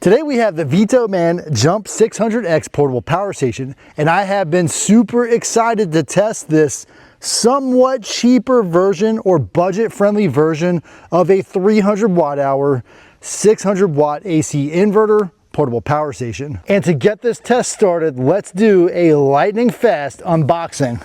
Today we have the VTOMAN Jump 600X portable power station, and I have been super excited to test this somewhat cheaper version or budget-friendly version of a 300 watt hour, 600 watt AC inverter portable power station. And to get this test started, let's do a lightning fast unboxing.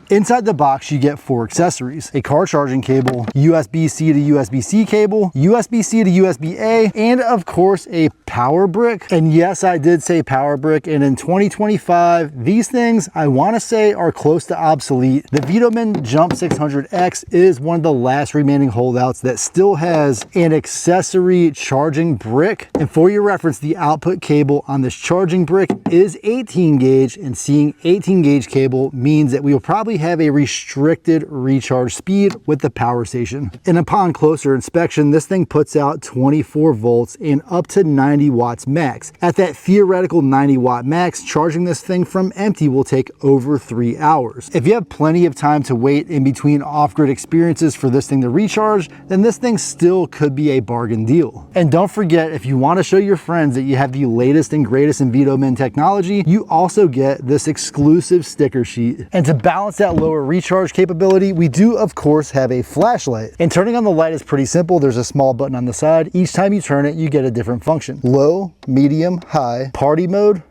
Inside the box, you get 4 accessories: a car charging cable, USB-C to USB-C cable, USB-C to USB-A, and of course a power brick. And yes, I did say power brick, and in 2025, these things I want to say are close to obsolete. The VTOMAN Jump 600X is one of the last remaining holdouts that still has an accessory charging brick. And for your reference, the output cable on this charging brick is 18 gauge, and seeing 18 gauge cable means that we will probably have a restricted recharge speed with the power station. And upon closer inspection, this thing puts out 24 volts and up to 90 watts max. At that theoretical 90 watt max, charging this thing from empty will take over 3 hours. If you have plenty of time to wait in between off-grid experiences for this thing to recharge, then this thing still could be a bargain deal. And don't forget, if you want to show your friends that you have the latest and greatest in VTOMAN technology, you also get this exclusive sticker sheet. And to balance that lower recharge capability, we do of course have a flashlight. And turning on the light is pretty simple. There's a small button on the side. Each time you turn it, you get a different function: low, medium, high, party mode,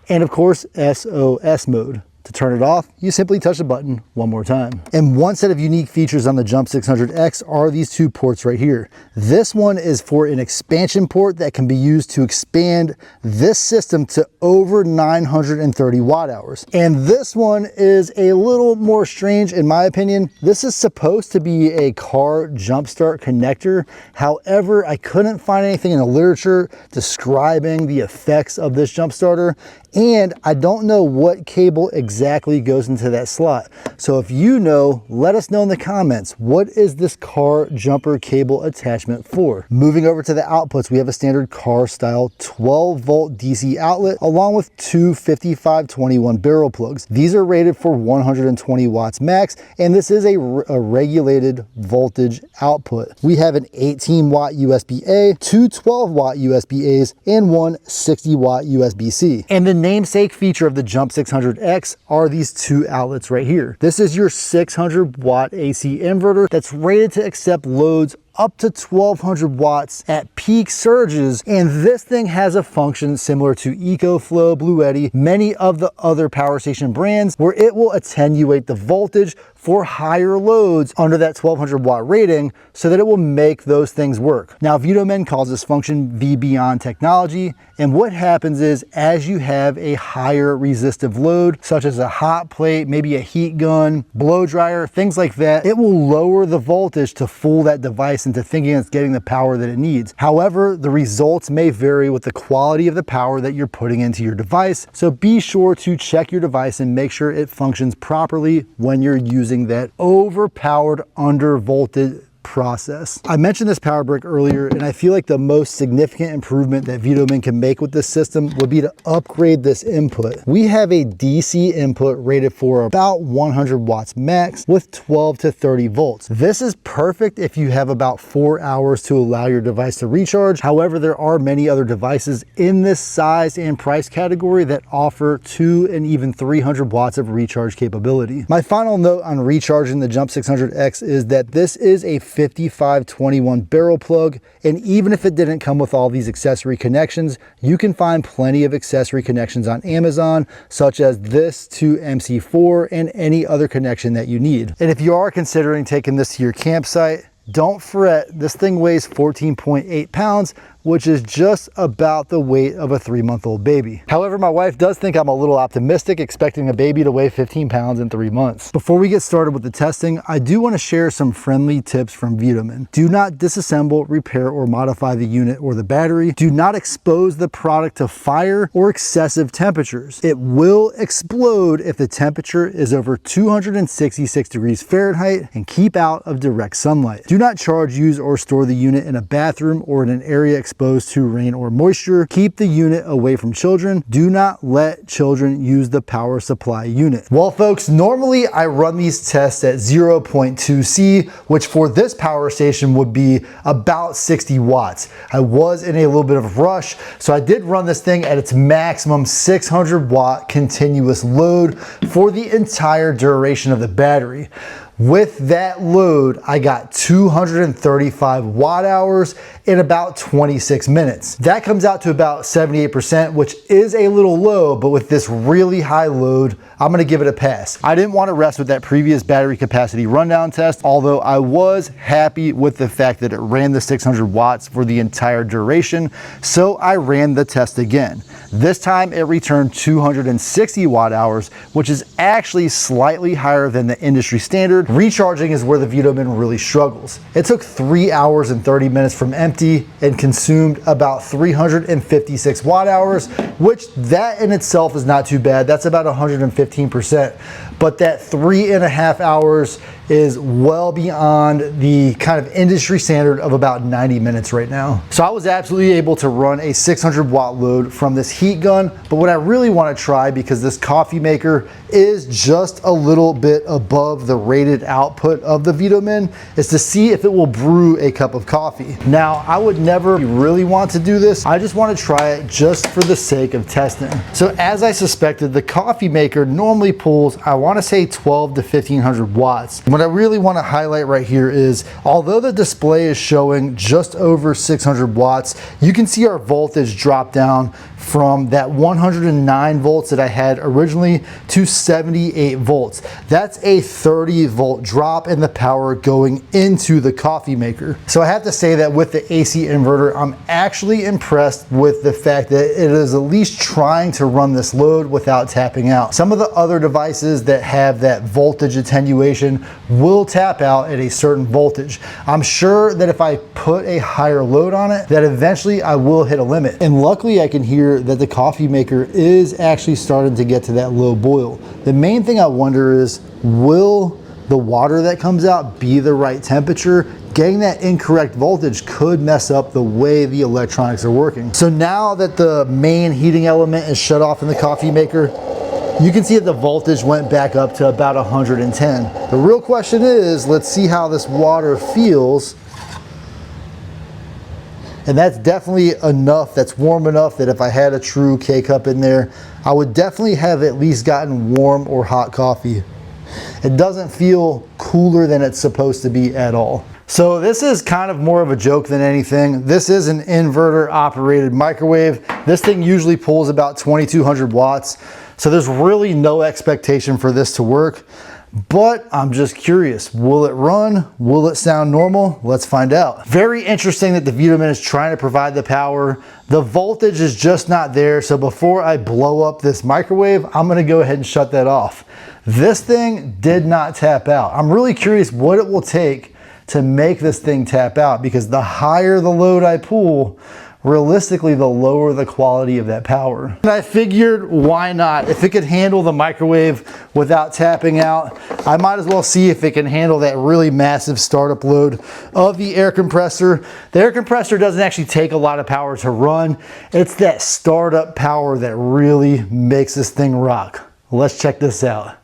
and of course SOS mode. To turn it off, you simply touch the button one more time. And one set of unique features on the Jump 600X are these 2 ports right here. This one is for an expansion port that can be used to expand this system to over 930 watt hours. And this one is a little more strange in my opinion. This is supposed to be a car jump start connector. However, I couldn't find anything in the literature describing the effects of this jump starter, and I don't know what cable exactly goes into that slot. So if you know, let us know in the comments, what is this car jumper cable attachment for? Moving over to the outputs, we have a standard car style 12 volt DC outlet along with 2 5521 barrel plugs. These are rated for 120 watts max, and this is a regulated voltage output. We have an 18 watt USB-A, 2 12 watt USB-As, and 1 60 watt USB-C. And the namesake feature of the Jump 600X are these 2 outlets right here. This is your 600 watt AC inverter that's rated to accept loads up to 1200 watts at peak surges, and this thing has a function similar to EcoFlow, Bluetti, many of the other power station brands, where it will attenuate the voltage for higher loads under that 1200 watt rating so that it will make those things work. Now, VTOMAN calls this function V-Beyond technology, and what happens is as you have a higher resistive load, such as a hot plate, maybe a heat gun, blow dryer, things like that, it will lower the voltage to fool that device into thinking it's getting the power that it needs. However, the results may vary with the quality of the power that you're putting into your device, so be sure to check your device and make sure it functions properly when you're using that overpowered, undervolted process. I mentioned this power brick earlier, and I feel like the most significant improvement that VTOMAN can make with this system would be to upgrade this input. We have a DC input rated for about 100 watts max with 12 to 30 volts. This is perfect if you have about 4 hours to allow your device to recharge. However, there are many other devices in this size and price category that offer 2 and even 300 watts of recharge capability. My final note on recharging the Jump 600X is that this is a 5521 barrel plug, and even if it didn't come with all these accessory connections, you can find plenty of accessory connections on Amazon, such as this to MC4 and any other connection that you need. And if you are considering taking this to your campsite, don't fret, this thing weighs 14.8 pounds, which is just about the weight of a 3-month-old baby. However, my wife does think I'm a little optimistic, expecting a baby to weigh 15 pounds in 3 months. Before we get started with the testing, I do want to share some friendly tips from VTOMAN. Do not disassemble, repair, or modify the unit or the battery. Do not expose the product to fire or excessive temperatures. It will explode if the temperature is over 266 degrees Fahrenheit, and keep out of direct sunlight. Do Do not charge, use, or store the unit in a bathroom or in an area exposed to rain or moisture. Keep the unit away from children. Do not let children use the power supply unit. Well, folks, normally I run these tests at 0.2 C, which for this power station would be about 60 watts. I was in a little bit of a rush, so I did run this thing at its maximum 600 watt continuous load for the entire duration of the battery. With that load, I got 235 watt hours in about 26 minutes. That comes out to about 78%, which is a little low, but with this really high load, I'm gonna give it a pass. I didn't want to rest with that previous battery capacity rundown test, although I was happy with the fact that it ran the 600 watts for the entire duration, so I ran the test again. This time it returned 260 watt hours, which is actually slightly higher than the industry standard. Recharging is where the VTOMAN really struggles. It took 3 hours and 30 minutes from empty and consumed about 356 watt hours, which that in itself is not too bad. That's about 115%. But that 3.5 hours is well beyond the kind of industry standard of about 90 minutes right now. So I was absolutely able to run a 600 watt load from this heat gun, but what I really want to try, because this coffee maker is just a little bit above the rated output of the VTOMAN, is to see if it will brew a cup of coffee. Now, I would never really want to do this. I just want to try it just for the sake of testing. So as I suspected, the coffee maker normally pulls, I want to say 12 to 1500 watts. What I really want to highlight right here is, although the display is showing just over 600 watts, you can see our voltage drop down from that 109 volts that I had originally to 78 volts. That's a 30 volt drop in the power going into the coffee maker. So I have to say that with the AC inverter, I'm actually impressed with the fact that it is at least trying to run this load without tapping out. Some of the other devices that have that voltage attenuation will tap out at a certain voltage. I'm sure that if I put a higher load on it, that eventually I will hit a limit. And luckily I can hear that the coffee maker is actually starting to get to that low boil. The main thing I wonder is, will the water that comes out be the right temperature? Getting that incorrect voltage could mess up the way the electronics are working. So now that the main heating element is shut off in the coffee maker, you can see that the voltage went back up to about 110. The real question is, let's see how this water feels. And that's definitely enough, that's warm enough that if I had a true K-cup in there, I would definitely have at least gotten warm or hot coffee. It doesn't feel cooler than it's supposed to be at all. So this is kind of more of a joke than anything. This is an inverter operated microwave. This thing usually pulls about 2200 watts. So there's really no expectation for this to work. But I'm just curious, will it run? Will it sound normal? Let's find out. Very interesting that the VTOMAN is trying to provide the power. The voltage is just not there, so before I blow up this microwave, I'm gonna go ahead and shut that off. This thing did not tap out. I'm really curious what it will take to make this thing tap out, because the higher the load I pull, realistically, the lower the quality of that power. And I figured, why not? If it could handle the microwave without tapping out, I might as well see if it can handle that really massive startup load of the air compressor. The air compressor doesn't actually take a lot of power to run. It's that startup power that really makes this thing rock. Let's check this out.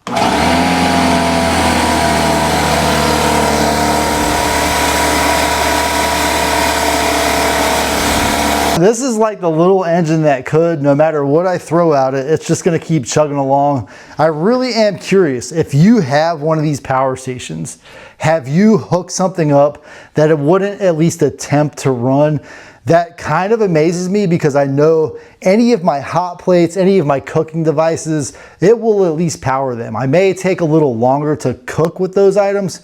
This is like the little engine that could, no matter what I throw at it, it's just gonna keep chugging along. I really am curious, if you have one of these power stations, have you hooked something up that it wouldn't at least attempt to run? That kind of amazes me, because I know any of my hot plates, any of my cooking devices, it will at least power them. I may take a little longer to cook with those items,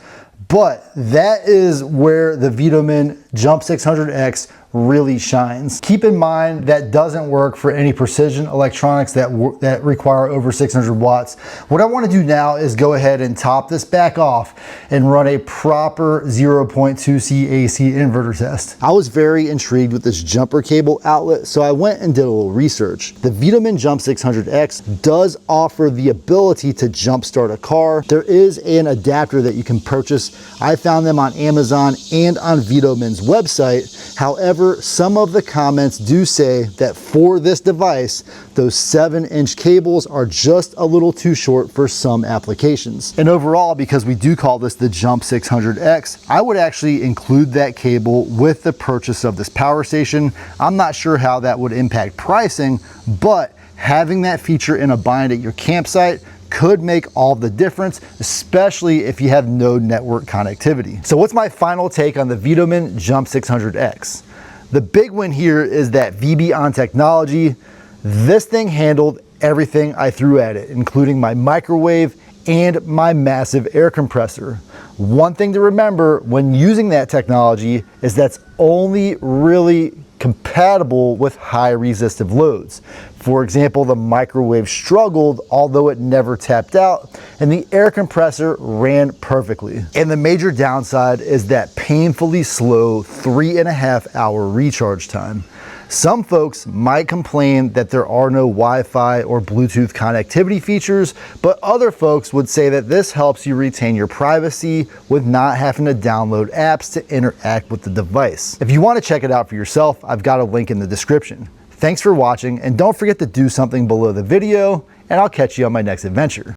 but that is where the VTOMAN Jump 600X really shines. Keep in mind that doesn't work for any precision electronics that require over 600 watts. What I want to do now is go ahead and top this back off and run a proper 0.2C AC inverter test. I was very intrigued with this jumper cable outlet, so I went and did a little research. The VTOMAN Jump 600X does offer the ability to jump start a car. There is an adapter that you can purchase. I found them on Amazon and on VTOMAN's website. However, some of the comments do say that for this device, those 7-inch cables are just a little too short for some applications. And overall, because we do call this the Jump 600X, I would actually include that cable with the purchase of this power station. I'm not sure how that would impact pricing, but having that feature in a bind at your campsite could make all the difference, especially if you have no network connectivity. So what's my final take on the VTOMAN Jump 600X? The big win here is that VB on technology. This thing handled everything I threw at it, including my microwave and my massive air compressor. One thing to remember when using that technology is that's only really compatible with high resistive loads. For example, the microwave struggled, although it never tapped out, and the air compressor ran perfectly. And the major downside is that painfully slow 3.5 hour recharge time. Some folks might complain that there are no Wi-Fi or Bluetooth connectivity features, but other folks would say that this helps you retain your privacy with not having to download apps to interact with the device. If you want to check it out for yourself, I've got a link in the description. Thanks for watching, and don't forget to do something below the video, and I'll catch you on my next adventure.